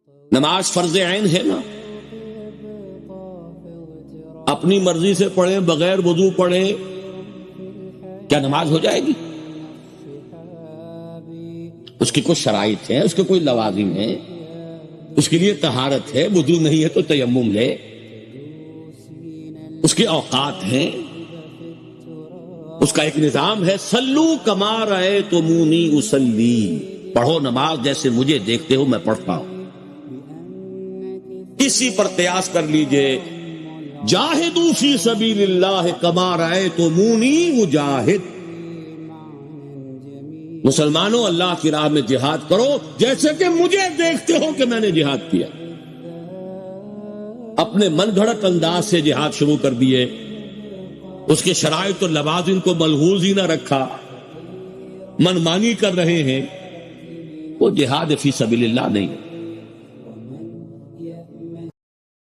نماز فرض عین ہے نا، اپنی مرضی سے پڑھیں، بغیر وضو پڑھیں، کیا نماز ہو جائے گی؟ اس کی کچھ شرائط ہیں، اس کے کوئی لوازم ہیں، اس کے لیے طہارت ہے، وضو نہیں ہے تو تیمم لے، اس کے اوقات ہیں، اس کا ایک نظام ہے۔ صلو کما رأیتمونی اصلی، پڑھو نماز جیسے مجھے دیکھتے ہو میں پڑھتا ہوں۔ اسی پر قیاس کر لیجئے، جاہدوا فی سبیل اللہ کما رأیتمونی اجاہد، مسلمانوں اللہ کی راہ میں جہاد کرو جیسے کہ مجھے دیکھتے ہو کہ میں نے جہاد کیا۔ اپنے من گھڑت انداز سے جہاد شروع کر دیے، اس کے شرائط اور لوازم کو ملحوظ ہی نہ رکھا، من مانی کر رہے ہیں، وہ جہاد فی سبیل اللہ نہیں ہے۔